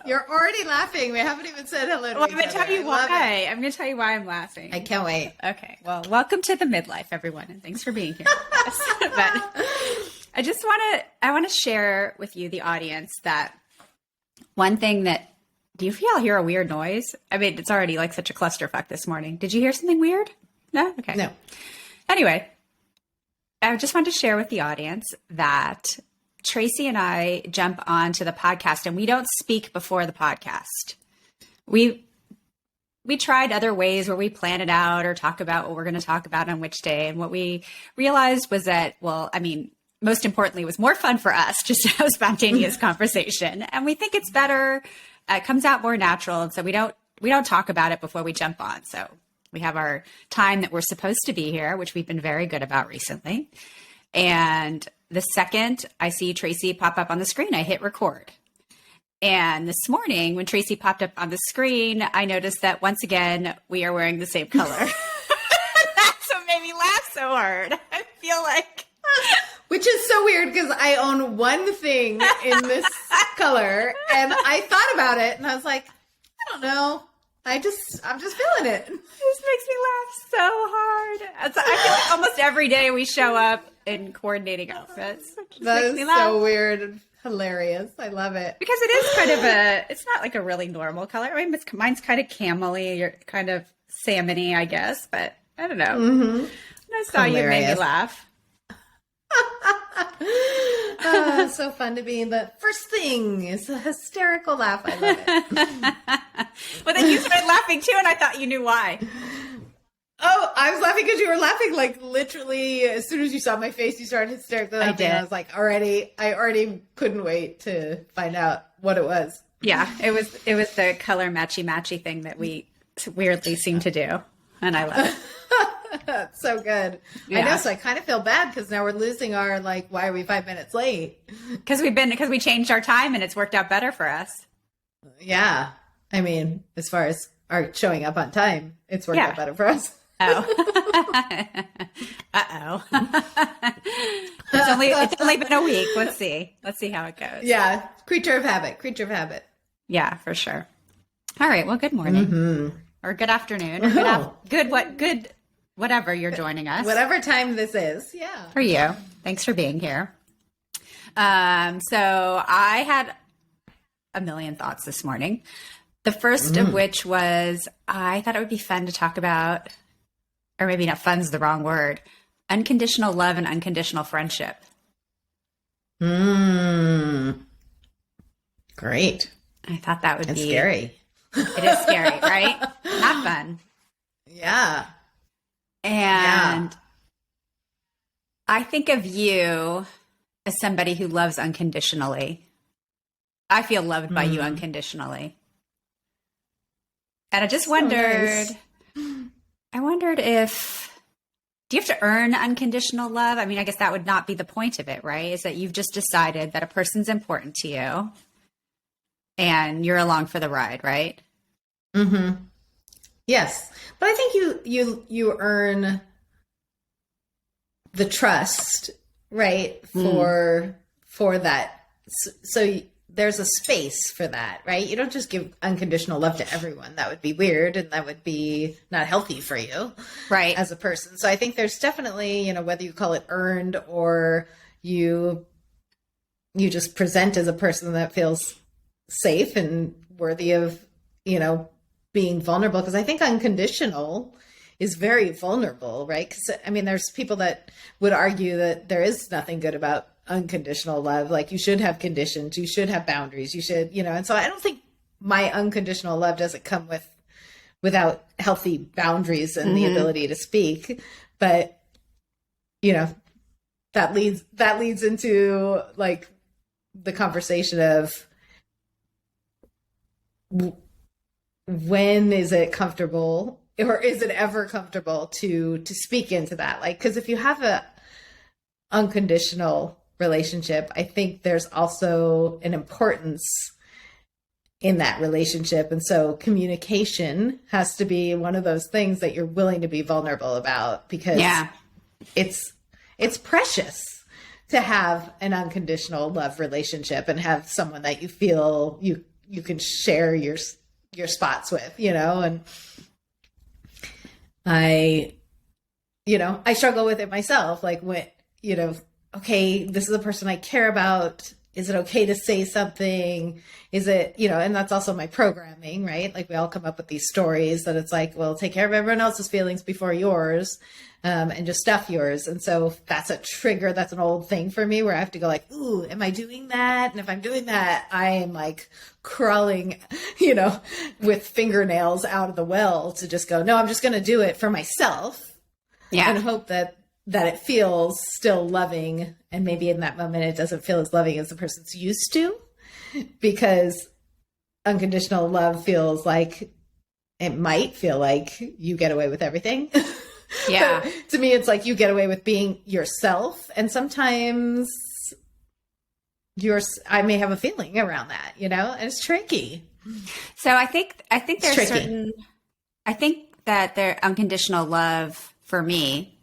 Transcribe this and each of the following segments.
You're already laughing. We haven't even said hello to Well, each I'm going to other. tell you why. I'm going to tell you why I'm laughing. I can't wait. Okay. Well, welcome to the midlife, everyone, and thanks for being here. But I just want to share with you, the audience, that one thing that, do you feel hear a weird noise? I mean, it's already like such a clusterfuck this morning. Did you hear something weird? No? Okay. No. Anyway, I just wanted to share with the audience that Tracy and I jump onto the podcast and we don't speak before the podcast. We tried other ways where we plan it out or talk about what we're going to talk about on which day. And what we realized was that, well, I mean, most importantly, it was more fun for us just to have a spontaneous conversation. And we think it's better. It comes out more natural. And so we don't talk about it before we jump on. So we have our time that we're supposed to be here, which we've been very good about recently. And the second I see Tracy pop up on the screen, I hit record. And this morning when Tracy popped up on the screen, I noticed that once again, we are wearing the same color. That's what made me laugh so hard. I feel like... Which is so weird because I own one thing in this color and I thought about it and I was like, I don't know. I'm just feeling it. This makes me laugh so hard. I feel like almost every day we show up in coordinating outfits. That is so weird and hilarious. I love it. Because it is kind of it's not like a really normal color. I mean, mine's kind of camely, you're kind of salmony, I guess, but I don't know. Mm-hmm. When I saw you, it made me laugh. So fun to be in the first thing. It's a hysterical laugh. I love it. Well, then you started laughing too, and I thought you knew why. Oh, I was laughing because you were laughing like literally as soon as you saw my face, you started hysterically laughing. I did. I was like, I already couldn't wait to find out what it was. Yeah, it was the color matchy thing that we weirdly seem to do, and I love it. That's so good. Yeah. I know. So I kind of feel bad because now we're losing our, like, why are we 5 minutes late? Because we changed our time and it's worked out better for us. Yeah. I mean, as far as our showing up on time, it's worked out better for us. Oh. Uh-oh. It's only been a week. Let's see how it goes. Yeah. Creature of habit. Yeah, for sure. All right. Well, good morning or good afternoon or good whatever you're joining us. Whatever time this is. Yeah. For you. Thanks for being here. So I had a million thoughts this morning. The first of which was I thought it would be fun to talk about, or maybe not fun's the wrong word, unconditional love and unconditional friendship. Great. I thought that would be scary. It is scary, right? Not fun. Yeah. And I think of you as somebody who loves unconditionally. I feel loved by you unconditionally. And I just wondered, I wondered if, do you have to earn unconditional love? I mean, I guess that would not be the point of it, right? Is that you've just decided that a person's important to you and you're along for the ride, right? Mm-hmm. Yes. But I think you earn the trust, right? For that. So there's a space for that, right? You don't just give unconditional love to everyone. That would be weird and that would be not healthy for you, right, as a person. So I think there's definitely, whether you call it earned or you just present as a person that feels safe and worthy of, being vulnerable. Because I think unconditional is very vulnerable, right? Because I mean, there's people that would argue that there is nothing good about unconditional love. Like you should have conditions, you should have boundaries, you should, and so I don't think my unconditional love doesn't come without healthy boundaries and the ability to speak. But, that leads into like the conversation of when is it comfortable, or is it ever comfortable to speak into that? Like, because if you have a unconditional relationship, I think there's also an importance in that relationship. And so communication has to be one of those things that you're willing to be vulnerable about, because it's precious to have an unconditional love relationship and have someone that you feel you can share your spots with, and I struggle with it myself. Like when, okay, this is a person I care about. Is it okay to say something? Is it, and that's also my programming, right? Like we all come up with these stories that it's like, well, take care of everyone else's feelings before yours, and just stuff yours. And so that's a trigger. That's an old thing for me where I have to go like, ooh, am I doing that? And if I'm doing that, I am like crawling, with fingernails out of the well to just go, no, I'm just going to do it for myself. Yeah. And hope that it feels still loving. And maybe in that moment, it doesn't feel as loving as the person's used to, because unconditional love feels like, it might feel like you get away with everything. Yeah. But to me, it's like you get away with being yourself. And sometimes I may have a feeling around that, and it's tricky. So I think there's tricky. I think that their unconditional love for me,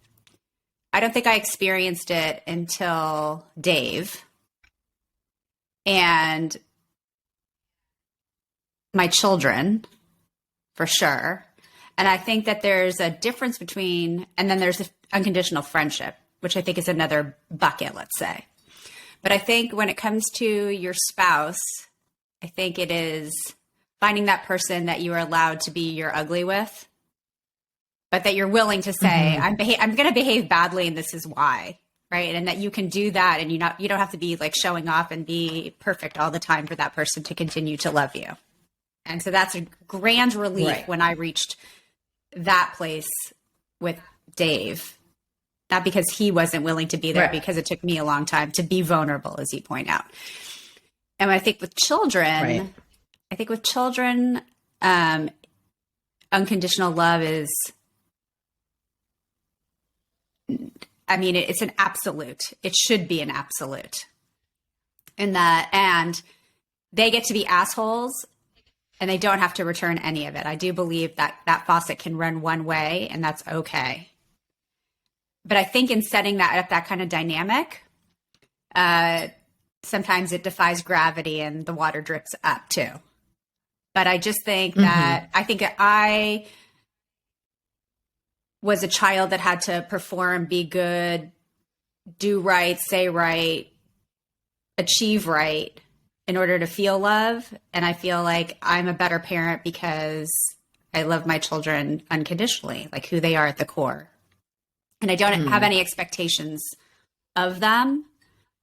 I don't think I experienced it until Dave and my children, for sure. And I think that there's a difference between, and then there's the unconditional friendship, which I think is another bucket, let's say. But I think when it comes to your spouse, I think it is finding that person that you are allowed to be your ugly with, but that you're willing to say, I'm going to behave badly and this is why, right? And that you can do that, and you don't have to be like showing off and be perfect all the time for that person to continue to love you. And so that's a grand relief when I reached that place with Dave, not because he wasn't willing to be there, because it took me a long time to be vulnerable, as you point out. And I think with children, unconditional love is, it's an absolute. It should be an absolute. And they get to be assholes and they don't have to return any of it. I do believe that faucet can run one way, and that's okay. But I think in setting that kind of dynamic, sometimes it defies gravity and the water drips up too. But I just think that I was a child that had to perform, be good, do right, say right, achieve right in order to feel love. And I feel like I'm a better parent because I love my children unconditionally, like who they are at the core. And I don't have any expectations of them.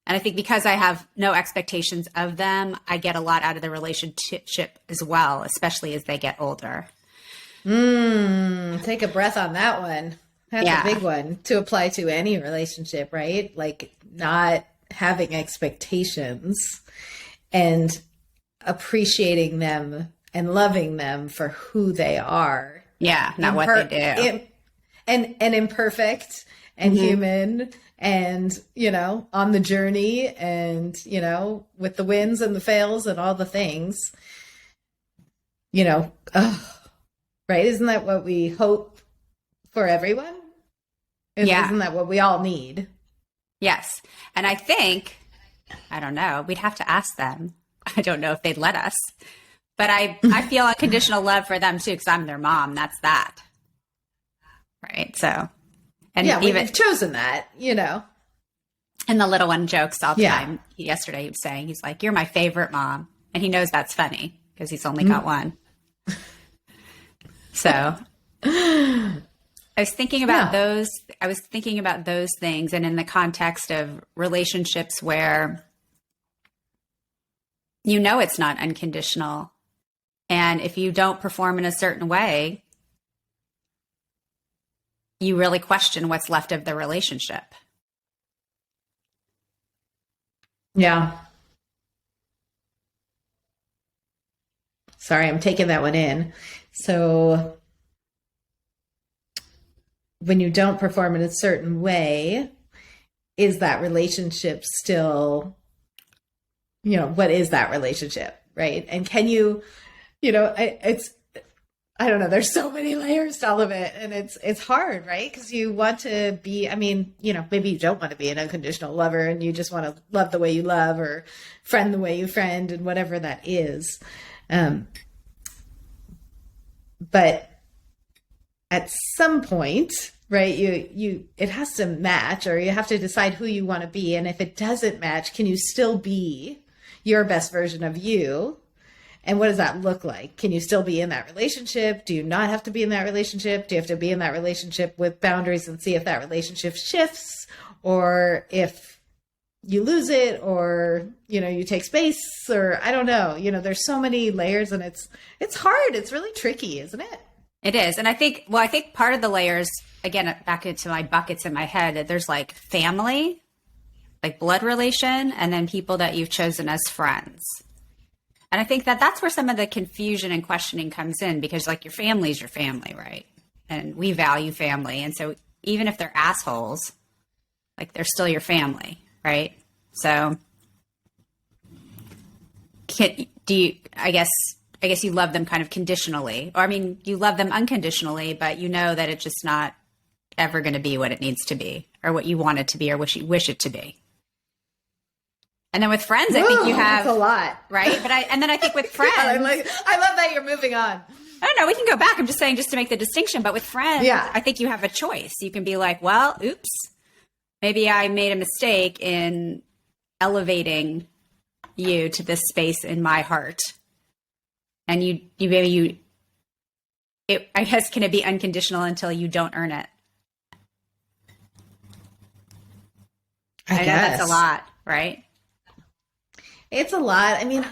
And I think because I have no expectations of them, I get a lot out of the relationship as well, especially as they get older. Take a breath on that one. That's a big one to apply to any relationship, right? Like not having expectations and appreciating them and loving them for who they are. Yeah, not what they do. And imperfect and human and, on the journey and, with the wins and the fails and all the things, right? Isn't that what we hope for everyone? Isn't that what we all need? Yes. And I think, I don't know, we'd have to ask them. I don't know if they'd let us, but I feel unconditional love for them too, because I'm their mom. That's that. Right. So, and we've chosen that, And the little one jokes all the time. Yesterday he was saying, he's like, "You're my favorite mom." And he knows that's funny because he's only got one. So I was thinking about those. I was thinking about those things. And in the context of relationships where, it's not unconditional. And if you don't perform in a certain way, you really question what's left of the relationship. Yeah. Sorry, I'm taking that one in. So when you don't perform in a certain way, is that relationship still, what is that relationship? Right. And can you, I don't know. There's so many layers to all of it. And it's hard, right? Because you want to be, maybe you don't want to be an unconditional lover and you just want to love the way you love or friend the way you friend and whatever that is. Um, but at some point, right, it has to match, or you have to decide who you want to be. And if it doesn't match, can you still be your best version of you? And what does that look like? Can you still be in that relationship? Do you not have to be in that relationship? Do you have to be in that relationship with boundaries and see if that relationship shifts, or if you lose it, or, you take space, or I don't know, there's so many layers, and it's hard. It's really tricky, isn't it? It is. And I think part of the layers, again, back into my buckets in my head, that there's like family, like blood relation, and then people that you've chosen as friends. And I think that that's where some of the confusion and questioning comes in, because like your family is your family, right? And we value family. And so even if they're assholes, like they're still your family, right? So I guess you love them kind of conditionally, or I mean, you love them unconditionally, but you know that it's just not ever going to be what it needs to be, or what you want it to be, or what you wish it to be. And then with friends, I think you have that's a lot, right? But I think with friends, I love that you're moving on. I don't know. We can go back. I'm just saying, just to make the distinction. But with friends, I think you have a choice. You can be like, well, oops, maybe I made a mistake in elevating you to this space in my heart. And I guess, can it be unconditional until you don't earn it? I know that's a lot, right? It's a lot. I mean,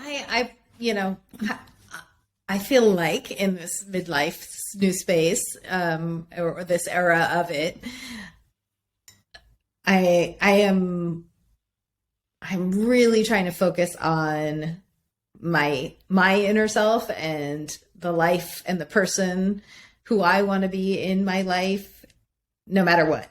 I feel like in this midlife new space, or this era of it, I'm really trying to focus on my inner self and the life and the person who I want to be in my life, no matter what.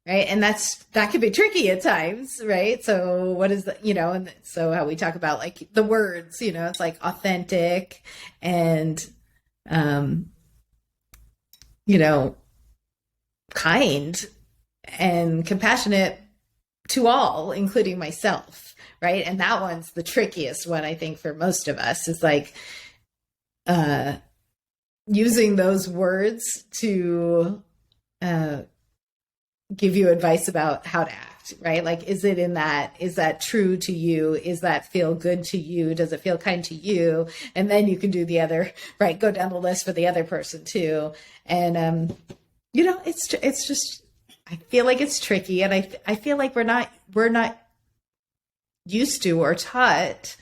Right. And that could be tricky at times. Right. So what is and so how we talk about like the words, it's like authentic and, kind and compassionate to all, including myself. Right. And that one's the trickiest one, I think, for most of us, is like, using those words to, give you advice about how to act, right? Like, is that true to you? Is that feel good to you? Does it feel kind to you? And then you can do the other, right? Go down the list for the other person too. And, it's just, I feel like it's tricky. And I feel like we're not used to or taught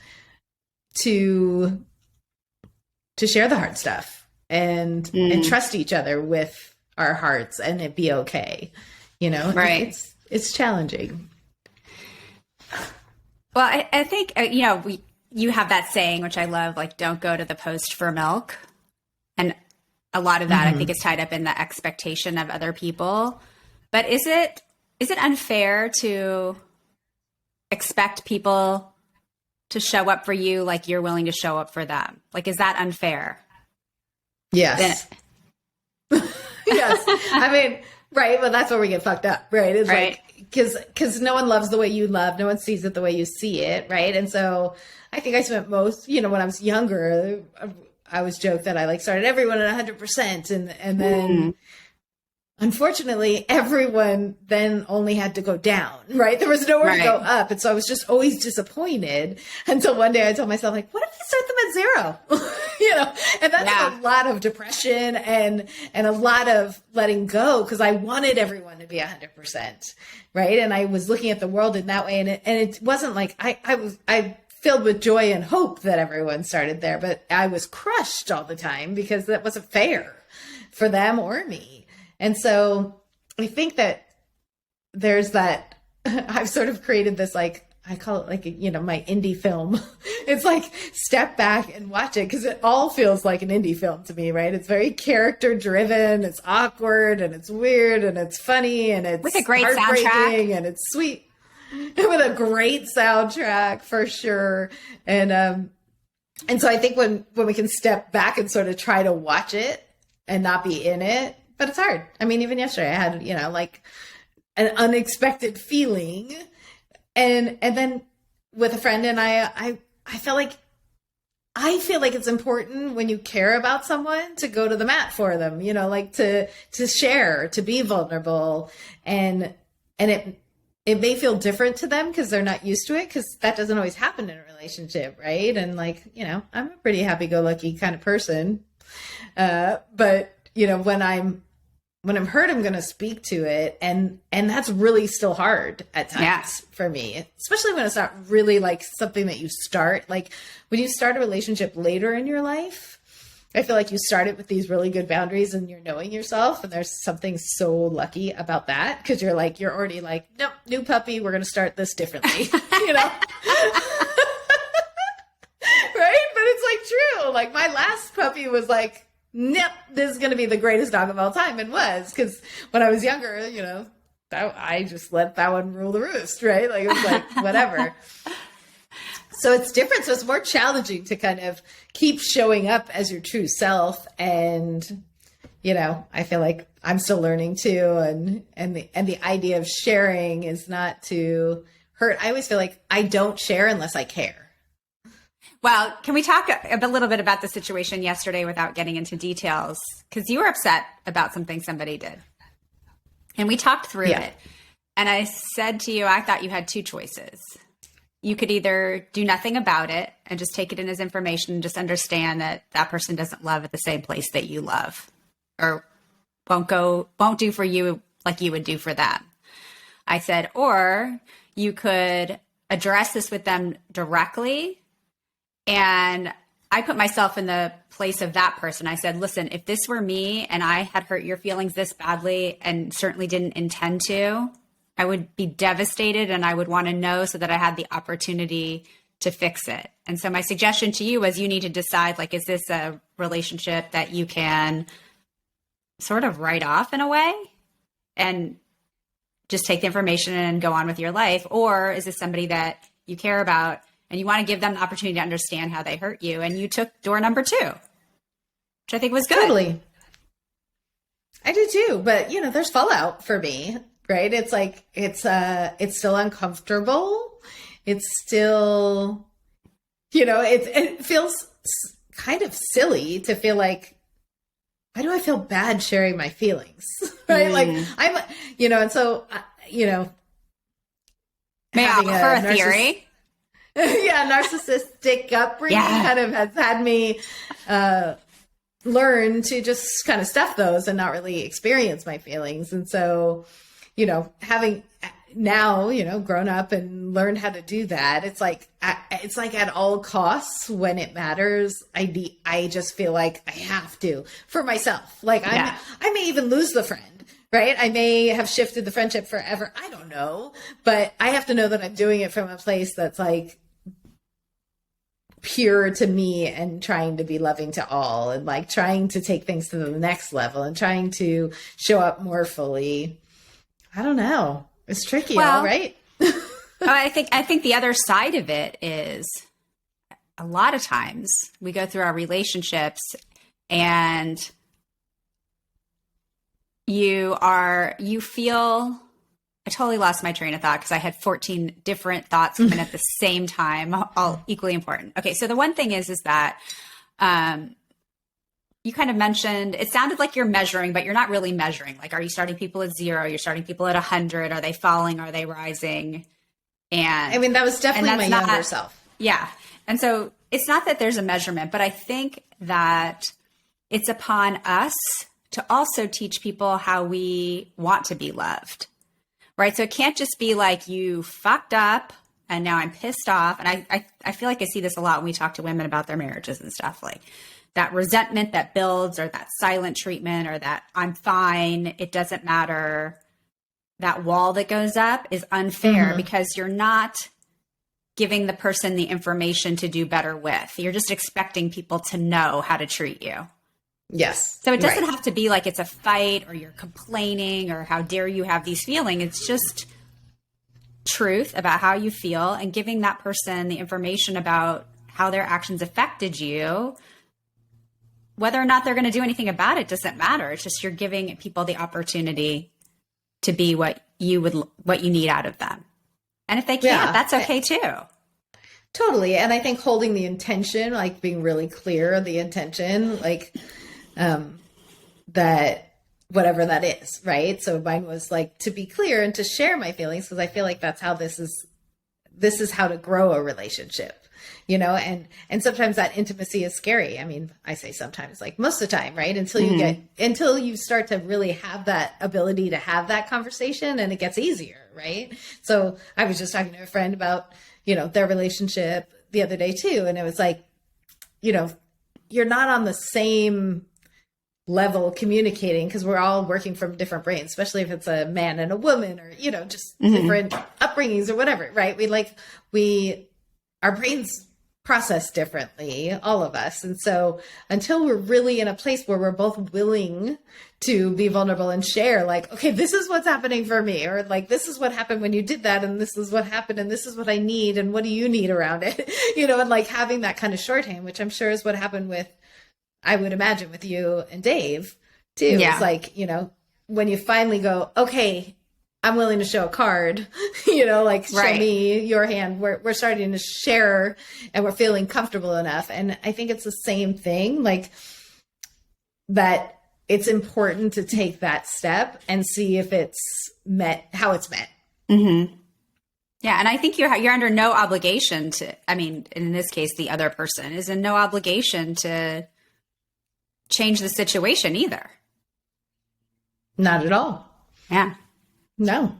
to share the hard stuff and trust each other with our hearts, and it be okay. Right. It's challenging. Well, I think, you have that saying, which I love, like, don't go to the post for milk. And a lot of that, I think, is tied up in the expectation of other people. But is it unfair to expect people to show up for you like you're willing to show up for them? Like, is that unfair? Yes. Yes. I mean, right. Well, that's where we get fucked up, right? It's right. Like, because no one loves the way you love. No one sees it the way you see it, right? And so I think I spent most, when I was younger, I was joked that I like started everyone at 100%. And then unfortunately, everyone then only had to go down, right? There was nowhere to go up. And so I was just always disappointed until one day I told myself, like, what if I start them at 0? And that's a lot of depression and a lot of letting go, because I wanted everyone to be 100%, right? And I was looking at the world in that way. And it wasn't like I filled with joy and hope that everyone started there, but I was crushed all the time because that wasn't fair for them or me. And so I think that there's that, I've sort of created this, like, I call it like, my indie film. It's like, step back and watch it, because it all feels like an indie film to me, right? It's very character driven. It's awkward and it's weird and it's funny and it's with a great heartbreaking soundtrack. And it's sweet. With a great soundtrack for sure. And so I think when we can step back and sort of try to watch it and not be in it, but it's hard. I mean, even yesterday I had, like an unexpected feeling, and then with a friend, and I felt like I feel like it's important when you care about someone to go to the mat for them, you know, like to share, to be vulnerable, and it may feel different to them because they're not used to it, because that doesn't always happen in a relationship, right? And like, you know, I'm a pretty happy-go-lucky kind of person, but you know, when I'm hurt, I'm going to speak to it, and that's really still hard at times for me, especially when it's not really like something that you start. Like when you start a relationship later in your life, I feel like you started with these really good boundaries and you're knowing yourself. And there's something so lucky about that, because you're already like, nope, new puppy, we're going to start this differently, you know? Right? But it's like true. Like my last puppy was like, nope, this is going to be the greatest dog of all time. And was, because when I was younger, you know, I just let that one rule the roost, right? Like it was like, whatever. So it's different. So it's more challenging to kind of keep showing up as your true self. And, you know, I feel like I'm still learning too. And the idea of sharing is not to hurt. I always feel like I don't share unless I care. Well, can we talk a little bit about the situation yesterday without getting into details? Because you were upset about something somebody did. And we talked through it. And I said to you, I thought you had two choices. You could either do nothing about it and just take it in as information and just understand that that person doesn't love at the same place that you love, or won't do for you like you would do for them. I said, or you could address this with them directly. And I put myself in the place of that person. I said, listen, if this were me and I had hurt your feelings this badly and certainly didn't intend to, I would be devastated, and I would want to know so that I had the opportunity to fix it. And so my suggestion to you was, you need to decide, like, is this a relationship that you can sort of write off in a way and just take the information and go on with your life? Or is this somebody that you care about and you want to give them the opportunity to understand how they hurt you? And you took door number 2, which I think was good. Totally. I do too. But, you know, there's fallout for me. Right. It's like, it's still uncomfortable. It's still, you know, it feels kind of silly to feel like, why do I feel bad sharing my feelings? Right. Like I'm, you know, and so, you know, may I offer a theory? Narcissistic upbringing kind of has had me, learn to just kind of stuff those and not really experience my feelings. And so, you know, having now, you know, grown up and learned how to do that, it's like at all costs when it matters, I just feel like I have to for myself. Like I may even lose the friend, right? I may have shifted the friendship forever. I don't know, but I have to know that I'm doing it from a place that's like pure to me and trying to be loving to all, and like trying to take things to the next level and trying to show up more fully. I don't know. It's tricky, all right? I think the other side of it is, a lot of times we go through our relationships and you feel, I totally lost my train of thought because I had 14 different thoughts coming at the same time, all equally important. Okay. So the one thing is that, you kind of mentioned, it sounded like you're measuring, but you're not really measuring. Like, are you starting people at 0? You're starting people at 100. Are they falling? Are they rising? And I mean, that was definitely my younger self. Yeah. And so it's not that there's a measurement, but I think that it's upon us to also teach people how we want to be loved, right? So it can't just be like, you fucked up and now I'm pissed off. And I feel like I see this a lot when we talk to women about their marriages and stuff, like that resentment that builds, or that silent treatment, or that I'm fine, it doesn't matter. That wall that goes up is unfair because you're not giving the person the information to do better with. You're just expecting people to know how to treat you. Yes. So it doesn't have to be like it's a fight or you're complaining or how dare you have these feelings. It's just truth about how you feel and giving that person the information about how their actions affected you. Whether or not they're going to do anything about it doesn't matter. It's just you're giving people the opportunity to be what you need out of them. And if they can't, that's okay too. Totally. And I think holding the intention, like being really clear on the intention, like that whatever that is, right? So mine was like to be clear and to share my feelings, because I feel like that's how this is how to grow a relationship, and sometimes that intimacy is scary. I mean, I say sometimes, like most of the time, right? Until you start to really have that ability to have that conversation, and it gets easier, right? So I was just talking to a friend about, their relationship the other day too. And it was like, you're not on the same level communicating, because we're all working from different brains, especially if it's a man and a woman, or just different upbringings or whatever, right? Our brains process differently, all of us. And so until we're really in a place where we're both willing to be vulnerable and share, like, okay, this is what's happening for me, or like, this is what happened when you did that, and this is what happened, and this is what I need, and what do you need around it, and like having that kind of shorthand, which I'm sure is what happened with, I would imagine, with you and Dave too. Yeah. It's like, when you finally go, okay, I'm willing to show a card, like show Right. me your hand. We're starting to share, and we're feeling comfortable enough. And I think it's the same thing, like that it's important to take that step and see if it's met, how it's met. Mm-hmm. Yeah. And I think you're under no obligation to, I mean, in this case, the other person is in no obligation to change the situation either. Not at all. Yeah. No.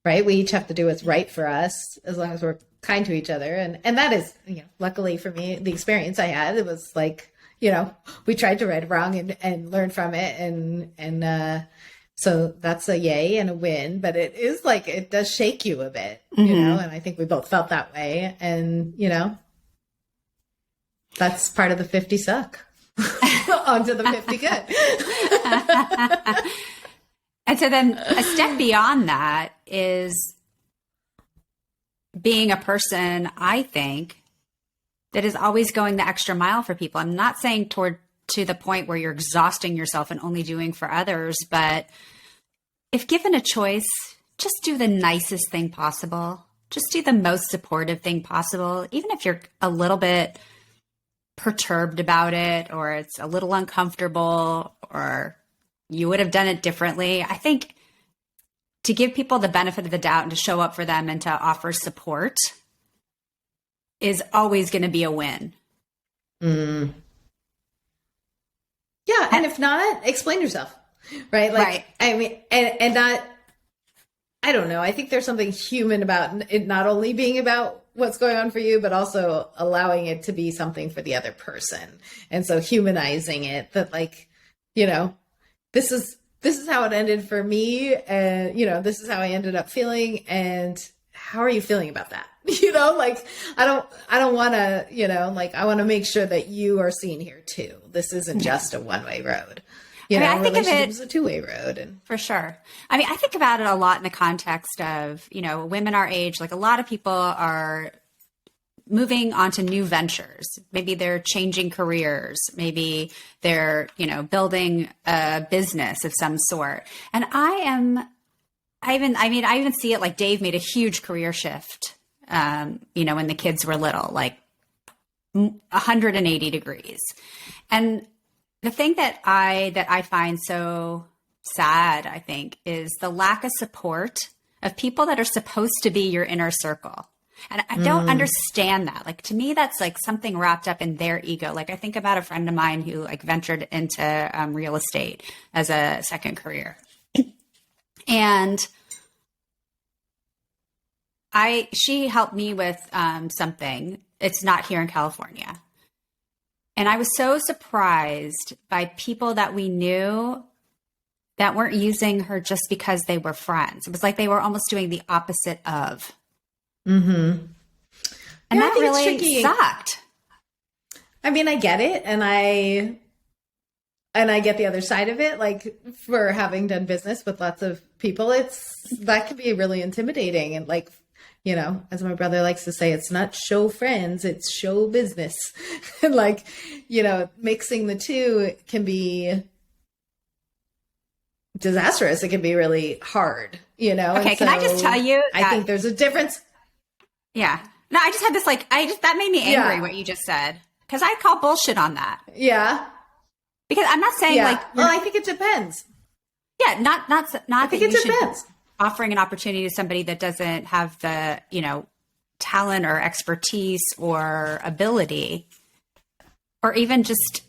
Right. We each have to do what's right for us, as long as we're kind to each other. And that is, luckily for me, the experience I had, it was like, we tried to right it wrong and learn from it. And so that's a yay and a win, but it is like, it does shake you a bit, and I think we both felt that way. And, that's part of the 50 suck. Onto the 50 good. And so then a step beyond that is being a person, I think, that is always going the extra mile for people. I'm not saying to the point where you're exhausting yourself and only doing for others, but if given a choice, just do the nicest thing possible. Just do the most supportive thing possible, even if you're a little bit perturbed about it, or it's a little uncomfortable, or you would have done it differently. I think to give people the benefit of the doubt and to show up for them and to offer support is always going to be a win. Mm. Yeah. And if not, explain yourself, right? Like, Right. I mean, and not, I don't know. I think there's something human about it not only being about what's going on for you, but also allowing it to be something for the other person. And so humanizing it, that like, this is how it ended for me. And, this is how I ended up feeling. And how are you feeling about that? Like, I don't want to, like, I want to make sure that you are seen here too. This isn't just a one-way road. I think of it is a two-way road. And for sure. I mean, I think about it a lot in the context of, women our age, like a lot of people are moving on to new ventures. Maybe they're changing careers. Maybe they're, building a business of some sort. And I even see it, like Dave made a huge career shift, when the kids were little, like 180 degrees. And the thing that I find so sad, I think, is the lack of support of people that are supposed to be your inner circle. And I don't understand that. Like, to me, that's like something wrapped up in their ego. Like, I think about a friend of mine who like ventured into real estate as a second career. And she helped me with something. It's not here in California. And I was so surprised by people that we knew that weren't using her just because they were friends. It was like they were almost doing the opposite of. Mm-hmm. And that really sucked. I mean, I get it. And I get the other side of it. Like, for having done business with lots of people, that can be really intimidating. And like, as my brother likes to say, it's not show friends, it's show business. And like, mixing the two can be disastrous. It can be really hard, Okay, can I just tell you I think there's a difference. Yeah. No, I just had this that made me angry what you just said. Because I call bullshit on that. Yeah. Because I'm not saying well, I think it depends. Yeah, not I think it depends. Offering an opportunity to somebody that doesn't have the, talent or expertise or ability, or even just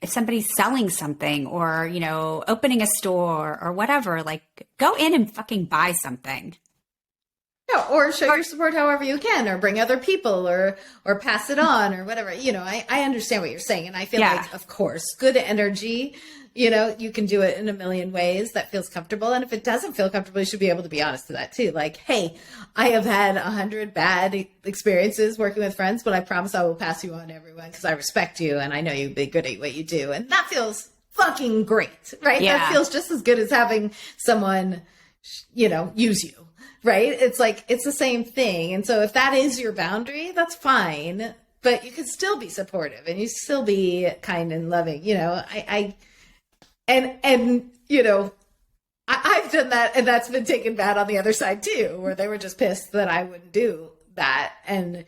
if somebody's selling something or, opening a store or whatever, like go in and fucking buy something. Yeah, or show your support however you can, or bring other people, or pass it on, or whatever. I understand what you're saying, and I feel like, of course, good energy. You can do it in a million ways that feels comfortable, and if it doesn't feel comfortable, you should be able to be honest to that too. Like, hey, I have had 100 bad experiences working with friends, but I promise I will pass you on to everyone because I respect you and I know you'll be good at what you do, and that feels fucking great, right? Yeah. That feels just as good as having someone, use you. Right? It's like, it's the same thing. And so if that is your boundary, that's fine, but you can still be supportive and you still be kind and loving, I've done that, and that's been taken bad on the other side too, where they were just pissed that I wouldn't do that. And,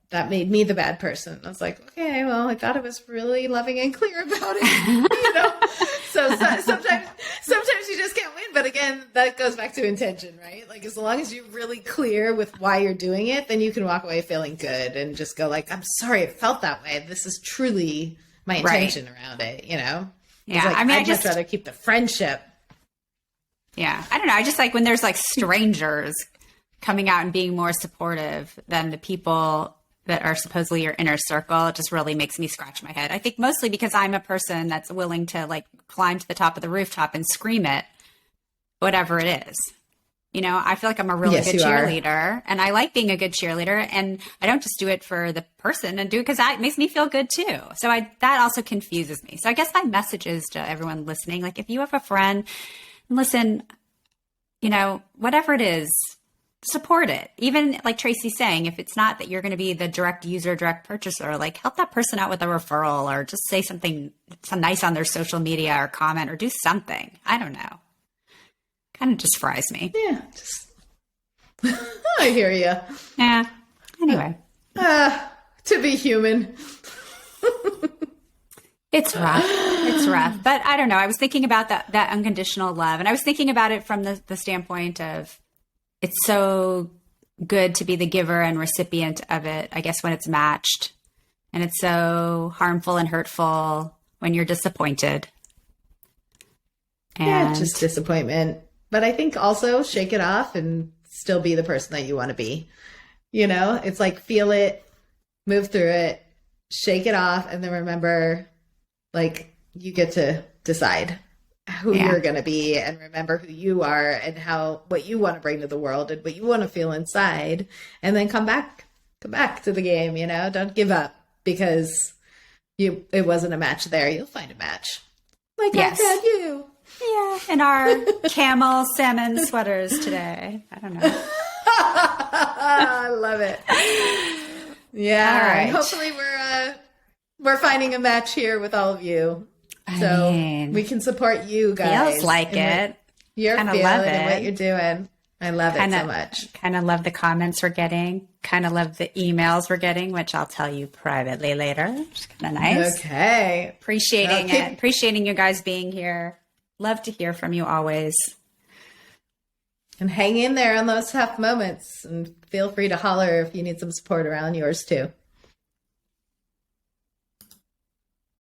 that made me the bad person. I was like, okay, well, I thought I was really loving and clear about it, So sometimes you just can't win. But again, that goes back to intention, right? Like, as long as you're really clear with why you're doing it, then you can walk away feeling good and just go like, I'm sorry it felt that way. This is truly my intention around it, Yeah. Like, I'd much rather keep the friendship. Yeah. I don't know. I just like when there's like strangers coming out and being more supportive than the people that are supposedly your inner circle, it just really makes me scratch my head. I think mostly because I'm a person that's willing to like climb to the top of the rooftop and scream it, whatever it is. I feel like I'm a really good cheerleader, and I like being a good cheerleader, and I don't just do it for the person and do it because that makes me feel good too. So that also confuses me. So I guess my message is to everyone listening, like if you have a friend, listen, whatever it is, support it. Even like Tracy's saying, if it's not that you're going to be the direct user, direct purchaser, like help that person out with a referral, or just say something nice on their social media or comment or do something. I don't know. Kind of just fries me. Yeah. I hear you. Yeah. Anyway. To be human. It's rough. It's rough. But I don't know. I was thinking about that unconditional love, and I was thinking about it from the standpoint of, it's so good to be the giver and recipient of it, I guess, when it's matched. And it's so harmful and hurtful when you're disappointed. And just disappointment. But I think also shake it off and still be the person that you want to be. It's like, feel it, move through it, shake it off, and then remember, like, you get to decide who you're going to be, and remember who you are and what you want to bring to the world and what you want to feel inside, and then come back to the game. Don't give up because it wasn't a match there. You'll find a match. Like, yes. I found you. Yeah. In our camel salmon sweaters today. I don't know. I love it. Yeah. All right. Hopefully we're finding a match here with all of you. So we can support you guys. Feels like it. You're feeling and what you're doing. I love it so much. Kind of love the comments we're getting. Kind of love the emails we're getting, which I'll tell you privately later. Which is kind of nice. Okay. Appreciating it. Appreciating you guys being here. Love to hear from you always. And hang in there on those tough moments. And feel free to holler if you need some support around yours too.